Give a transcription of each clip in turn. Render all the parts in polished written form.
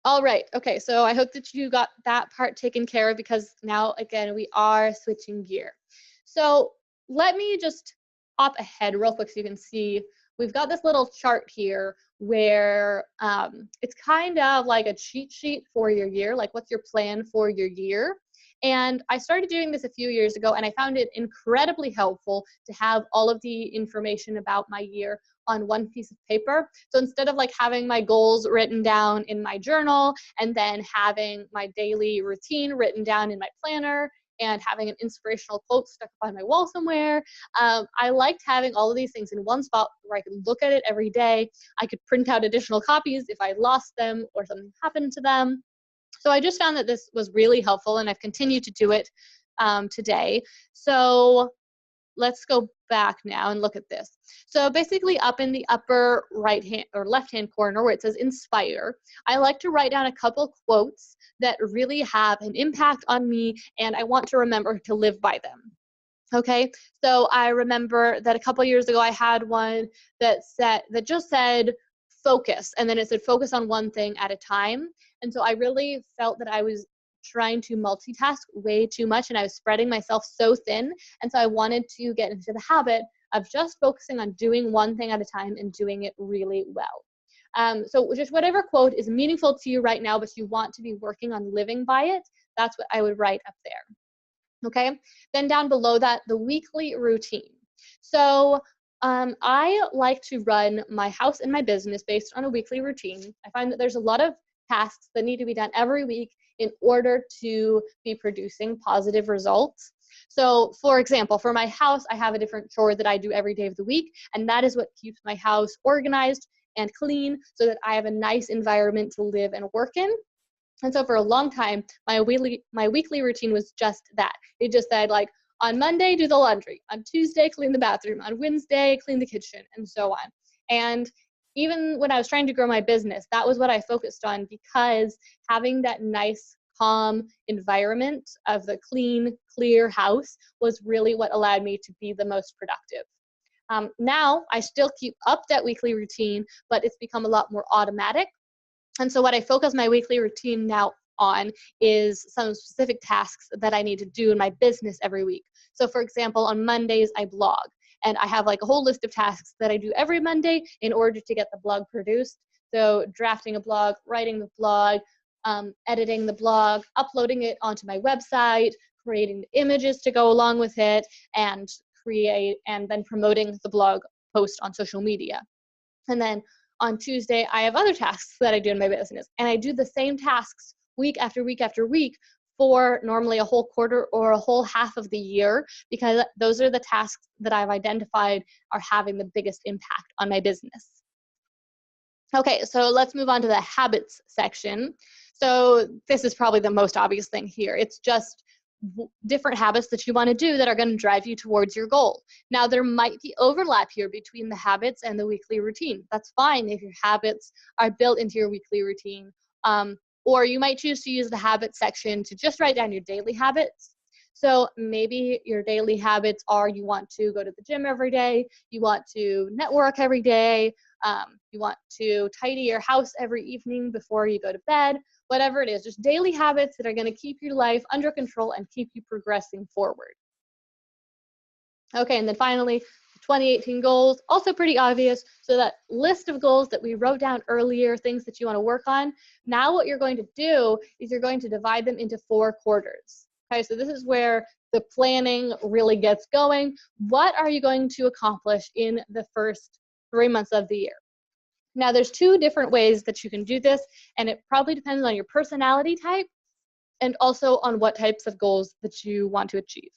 All right. Okay. So I hope that you got that part taken care of because now, again, we are switching gear. So let me just hop ahead real quick so you can see we've got this little chart here where it's kind of like a cheat sheet for your year, like what's your plan for your year. And I started doing this a few years ago and I found it incredibly helpful to have all of the information about my year on one piece of paper. So instead of like having my goals written down in my journal and then having my daily routine written down in my planner and having an inspirational quote stuck up on my wall somewhere, I liked having all of these things in one spot where I could look at it every day. I could print out additional copies if I lost them or something happened to them. So I just found that this was really helpful and I've continued to do it today. So let's go back now and look at this. So basically up in the upper right hand or left hand corner where it says inspire, I like to write down a couple quotes that really have an impact on me and I want to remember to live by them. Okay, so I remember that a couple years ago I had one that just said focus, and then it said focus on one thing at a time. And so I really felt that I was trying to multitask way too much, and I was spreading myself so thin. And so I wanted to get into the habit of just focusing on doing one thing at a time and doing it really well. So just whatever quote is meaningful to you right now, but you want to be working on living by it, that's what I would write up there. Okay, then down below that, the weekly routine. So I like to run my house and my business based on a weekly routine. I find that there's a lot of tasks that need to be done every week in order to be producing positive results. So, for example, for my house, I have a different chore that I do every day of the week, and that is what keeps my house organized and clean so that I have a nice environment to live and work in. And so for a long time, my weekly routine was just that. It just said like on Monday do the laundry, on Tuesday clean the bathroom, on Wednesday clean the kitchen, and so on. And even when I was trying to grow my business, that was what I focused on because having that nice calm environment of the clean, clear house was really what allowed me to be the most productive. Now I still keep up that weekly routine, but it's become a lot more automatic. And so what I focus my weekly routine now on is some specific tasks that I need to do in my business every week. So for example, on Mondays, I blog and I have like a whole list of tasks that I do every Monday in order to get the blog produced. So drafting a blog, writing the blog, editing the blog, uploading it onto my website, creating the images to go along with it, and then promoting the blog post on social media. And then on Tuesday, I have other tasks that I do in my business. And I do the same tasks week after week after week for normally a whole quarter or a whole half of the year, because those are the tasks that I've identified are having the biggest impact on my business. Okay, so let's move on to the habits section. So this is probably the most obvious thing here. It's just different habits that you want to do that are going to drive you towards your goal. Now, there might be overlap here between the habits and the weekly routine. That's fine if your habits are built into your weekly routine. Or you might choose to use the habits section to just write down your daily habits. So maybe your daily habits are you want to go to the gym every day, you want to network every day, you want to tidy your house every evening before you go to bed, whatever it is, just daily habits that are going to keep your life under control and keep you progressing forward. Okay, and then finally, 2018 goals, also pretty obvious. So that list of goals that we wrote down earlier, things that you want to work on, now what you're going to do is you're going to divide them into 4 quarters. Okay, so this is where the planning really gets going. What are you going to accomplish in the first 3 months of the year? Now, there's 2 different ways that you can do this, and it probably depends on your personality type and also on what types of goals that you want to achieve.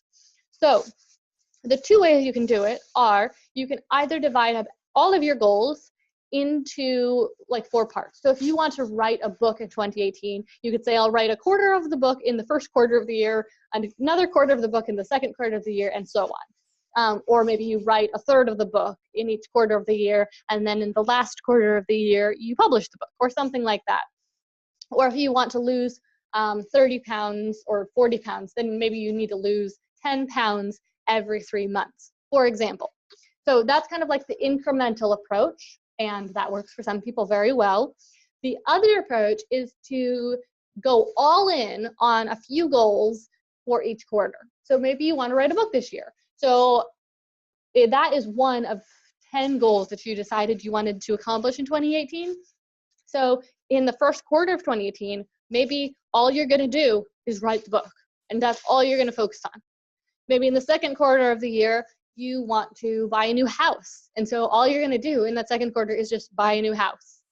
So the 2 ways you can do it are you can either divide up all of your goals into like 4 parts. So if you want to write a book in 2018, you could say, I'll write a quarter of the book in the first quarter of the year, and another quarter of the book in the second quarter of the year, and so on. Or maybe you write a third of the book in each quarter of the year, and then in the last quarter of the year, you publish the book, or something like that. Or if you want to lose 30 pounds or 40 pounds, then maybe you need to lose 10 pounds every 3 months, for example. So that's kind of like the incremental approach, and that works for some people very well. The other approach is to go all in on a few goals for each quarter. So maybe you want to write a book this year. So that is one of 10 goals that you decided you wanted to accomplish in 2018. So in the first quarter of 2018, maybe all you're going to do is write the book, and that's all you're going to focus on. Maybe in the second quarter of the year, you want to buy a new house. And so all you're going to do in that second quarter is just buy a new house.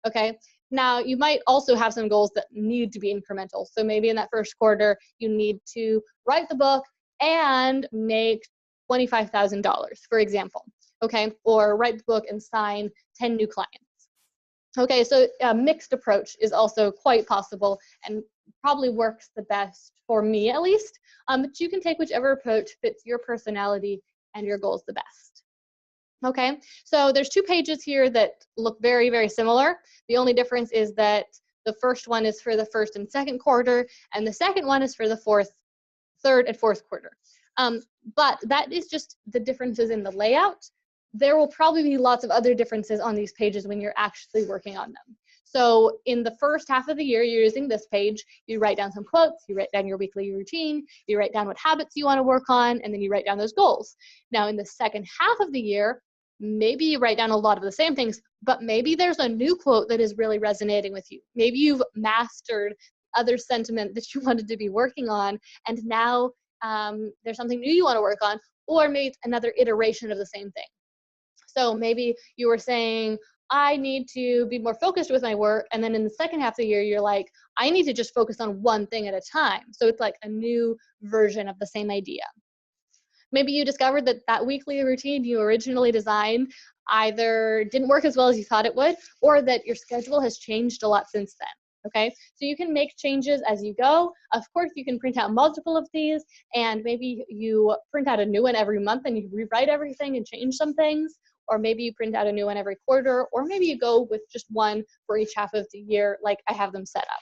Okay. Now, you might also have some goals that need to be incremental. So maybe in that first quarter, you need to write the book and make $25,000, for example. Okay. Or write the book and sign 10 new clients. Okay. So a mixed approach is also quite possible and probably works the best for me, at least. But you can take whichever approach fits your personality and your goals the best. Okay, so there's 2 pages here that look very, very similar. The only difference is that the first one is for the first and second quarter, and the second one is for the third and fourth quarter. But that is just the differences in the layout. There will probably be lots of other differences on these pages when you're actually working on them. So in the first half of the year, you're using this page, you write down some quotes, you write down your weekly routine, you write down what habits you want to work on, and then you write down those goals. Now in the second half of the year, maybe you write down a lot of the same things, but maybe there's a new quote that is really resonating with you. Maybe you've mastered other sentiment that you wanted to be working on, and now there's something new you want to work on, or maybe it's another iteration of the same thing. So maybe you were saying, I need to be more focused with my work. And then in the second half of the year, you're like, I need to just focus on one thing at a time. So it's like a new version of the same idea. Maybe you discovered that that weekly routine you originally designed either didn't work as well as you thought it would, or that your schedule has changed a lot since then. Okay, so you can make changes as you go. Of course, you can print out multiple of these, and maybe you print out a new one every month and you rewrite everything and change some things. Or maybe you print out a new one every quarter, or maybe you go with just one for each half of the year, like I have them set up.